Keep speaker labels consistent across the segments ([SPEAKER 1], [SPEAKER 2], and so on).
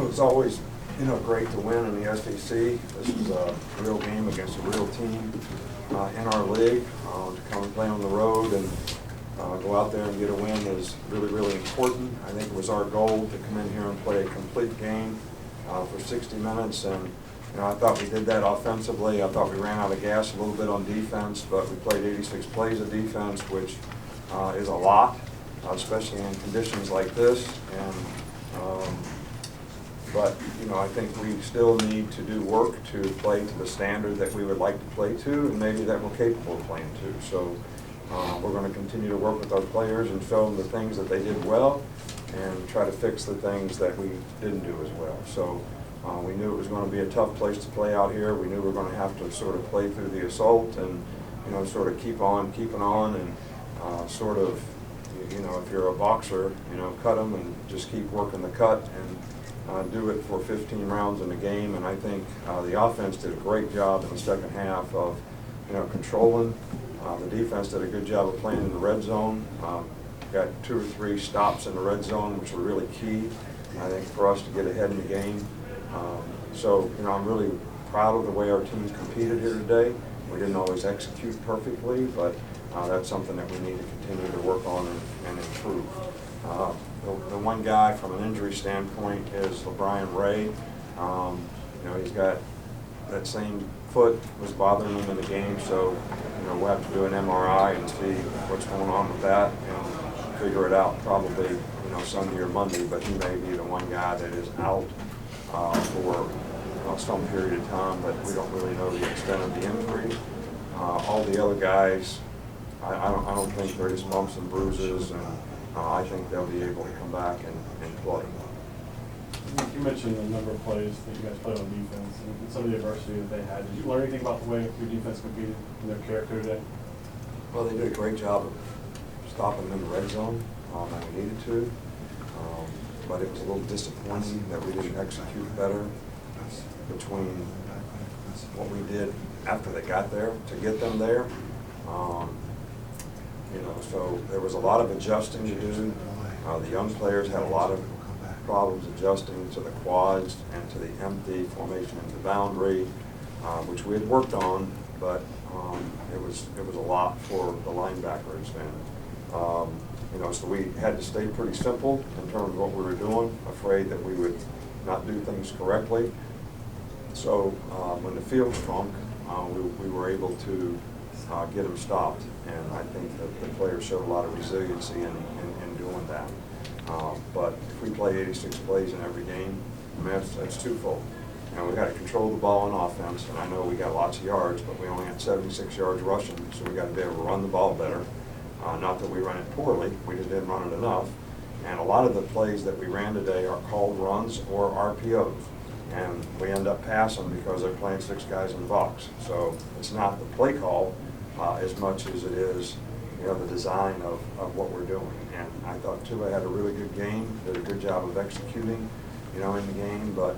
[SPEAKER 1] Well, it's always, great to win in the SEC. This is a real game against a real team in our league. To come and play on the road and go out there and get a win is really, really important. I think it was our goal to come in here and play a complete game for 60 minutes, and I thought we did that offensively. I thought we ran out of gas a little bit on defense, but we played 86 plays of defense, which is a lot, especially in conditions like this. And but I think we still need to do work to play to the standard that we would like to play to, and maybe that we're capable of playing to. So we're going to continue to work with our players and show them the things that they did well, and try to fix the things that we didn't do as well. So we knew it was going to be a tough place to play out here. We knew we were going to have to sort of play through the assault and sort of keep on keeping on, and sort of if you're a boxer, cut them and just keep working the cut and do it for 15 rounds in the game. And I think the offense did a great job in the second half of controlling. The defense did a good job of playing in the red zone. Got 2 or 3 stops in the red zone, which were really key, I think, for us to get ahead in the game. So I'm really proud of the way our teams competed here today. We didn't always execute perfectly, but that's something that we need to continue to work on and improve. The one guy from an injury standpoint is LeBron Ray. He's got that same foot was bothering him in the game, so we'll have to do an MRI and see what's going on with that and figure it out probably Sunday or Monday. But he may be the one guy that is out for some period of time, but we don't really know the extent of the injury. All the other guys, I don't think they're just bumps and bruises, and I think they'll be able to come back and play.
[SPEAKER 2] You mentioned a number of plays that you guys played on defense and some of the adversity that they had. Did you learn anything about the way your defense competed and their character today?
[SPEAKER 1] Well, they did a great job of stopping them in the red zone when we needed to, but it was a little disappointing that we didn't execute better between what we did after they got there to get them there. So there was a lot of adjusting to do. The young players had a lot of problems adjusting to the quads and to the empty formation into the boundary, which we had worked on, but it was a lot for the linebackers. And so we had to stay pretty simple in terms of what we were doing, afraid that we would not do things correctly. So when the field shrunk, we were able to get them stopped, and I think that the players showed a lot of resiliency in doing that. But if we play 86 plays in every game, that's twofold. And we've got to control the ball on offense, and I know we got lots of yards, but we only had 76 yards rushing, so we got to be able to run the ball better. Not that we run it poorly, we just didn't run it enough. And a lot of the plays that we ran today are called runs or RPOs. And we end up passing because they're playing 6 guys in the box. So it's not the play call as much as it is the design of what we're doing. And I thought Tua had a really good game, did a good job of executing in the game, but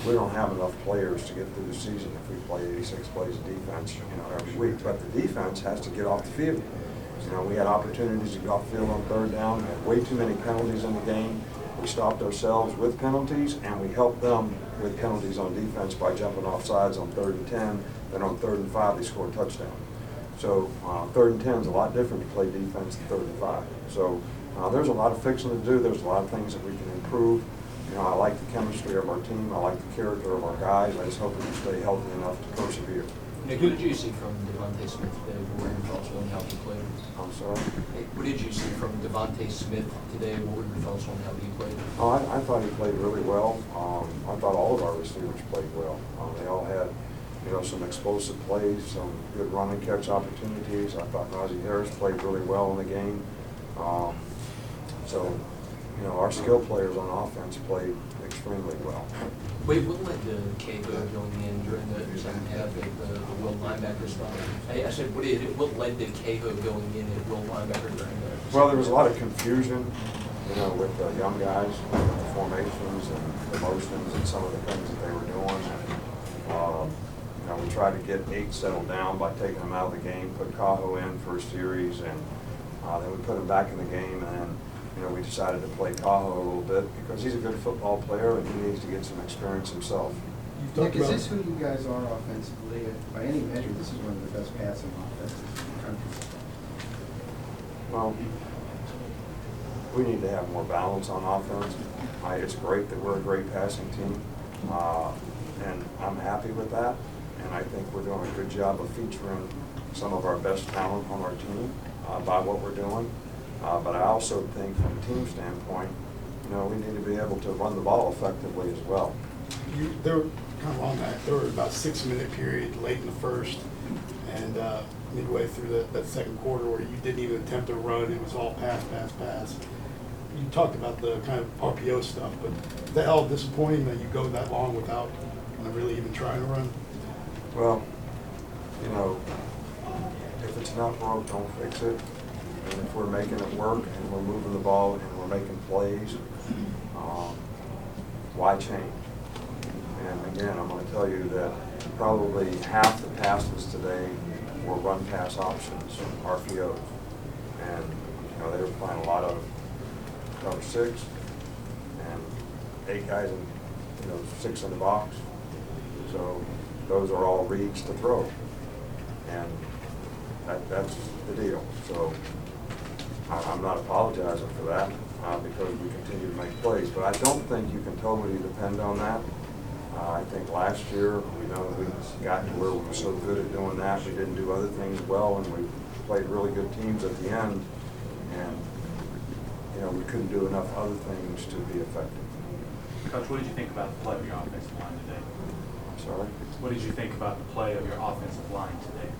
[SPEAKER 1] we don't have enough players to get through the season if we play 86 plays of defense every week. But the defense has to get off the field. We had opportunities to go off the field on 3rd down. We had way too many penalties in the game. We stopped ourselves with penalties, and we helped them with penalties on defense by jumping off sides on 3rd and 10. Then on 3rd and 5, they scored a touchdown. So 3rd and 10 is a lot different to play defense than 3rd and 5. So there's a lot of fixing to do. There's a lot of things that we can improve. I like the chemistry of our team. I like the character of our guys. I just hope we can stay healthy enough to persevere.
[SPEAKER 3] Nick, what did you see from Devontae Smith today? What were your thoughts on how he played?
[SPEAKER 1] I'm sorry?
[SPEAKER 3] What did you see from Devontae Smith today? What were your thoughts on how he played?
[SPEAKER 1] I thought he played really well. I thought all of our receivers played well. They all had some explosive plays, some good run and catch opportunities. I thought Najee Harris played really well in the game. Our skill players on offense played extremely well.
[SPEAKER 3] Wait, what led to Cahill going in during the second half at the will linebacker spot? I said, what led to Cahill going in at will linebacker during the?
[SPEAKER 1] Well, there was a lot of confusion, with the young guys, with the formations and the motions and some of the things that they were doing. We tried to get 8 settled down by taking them out of the game, put Cahill in for a series, and then we put him back in the game, and then you know, we decided to play Tahoe a little bit because he's a good football player and he needs to get some experience himself.
[SPEAKER 4] Nick, is this who you guys are offensively? By any measure, this is one of the best passing offenses in the country.
[SPEAKER 1] Well, we need to have more balance on offense. It's great that we're a great passing team, and I'm happy with that. And I think we're doing a good job of featuring some of our best talent on our team by what we're doing. But I also think from a team standpoint, you know, we need to be able to run the ball effectively as well.
[SPEAKER 5] They were kind of on that. There were about a 6-minute period late in the first and midway through that second quarter where you didn't even attempt to run. It was all pass, pass, pass. You talked about the kind of RPO stuff, but is that all disappointing that you go that long without really even trying to run?
[SPEAKER 1] Well, you know, if it's not broke, don't fix it. And if we're making it work and we're moving the ball and we're making plays, why change? And again, I'm going to tell you that probably half the passes today were run-pass options, RPOs. And, you know, they were playing a lot of cover 6 and 8 guys in, you know, 6 in the box. So those are all reads to throw. And that's the deal. So I'm not apologizing for that because we continue to make plays. But I don't think you can totally depend on that. I think last year, we got to where we were so good at doing that. We didn't do other things well, and we played really good teams at the end. And, you know, we couldn't do enough other things to be effective.
[SPEAKER 6] Coach, what did you think about the play of your offensive line today?
[SPEAKER 1] I'm sorry?
[SPEAKER 6] What did you think about the play of your offensive line today?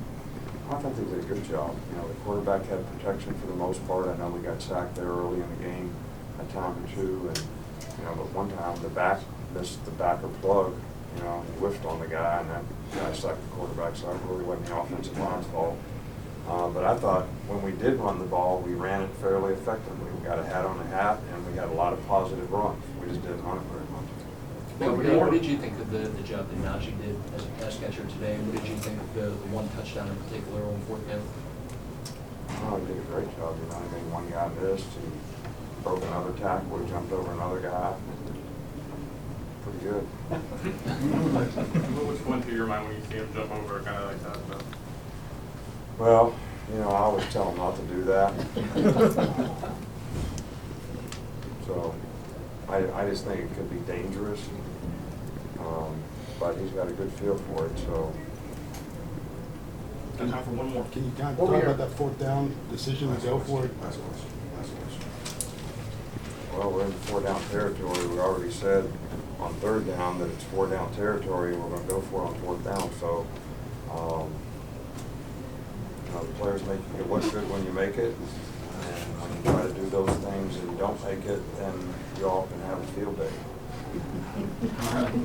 [SPEAKER 1] I think they did a good job. You know, the quarterback had protection for the most part. I know we got sacked there early in the game, a time or two, and you know, but one time the back missed the backer plug. You know, he whiffed on the guy, and that guy sacked the quarterback. So it really wasn't the offensive line's fault. But I thought when we did run the ball, we ran it fairly effectively. We got a hat on the hat, and we had a lot of positive runs. We just didn't run it very much.
[SPEAKER 3] What did you think of the job that Najee did as a pass catcher today? What did you think of the one touchdown in particular on 4th down?
[SPEAKER 1] Oh, he did a great job. You know, I mean, one guy missed, he broke another tackle, he jumped over another guy. Pretty good.
[SPEAKER 6] What's going through your mind when you see him jump over a guy like that? So?
[SPEAKER 1] Well, you know, I always tell him not to do that. So I just think it could be dangerous. But he's got a good feel for it, so.
[SPEAKER 6] Time for one more.
[SPEAKER 5] Can you kind of talk about that 4th down decision to go for it?
[SPEAKER 1] Last question. Well, we're in 4th down territory. We already said on 3rd down that it's 4th down territory, and we're going to go for it on 4th down. So, you know, the players make it look good when you make it, and when you try to do those things and you don't make it, then you all can have a field day.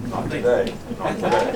[SPEAKER 1] Not today. Not today.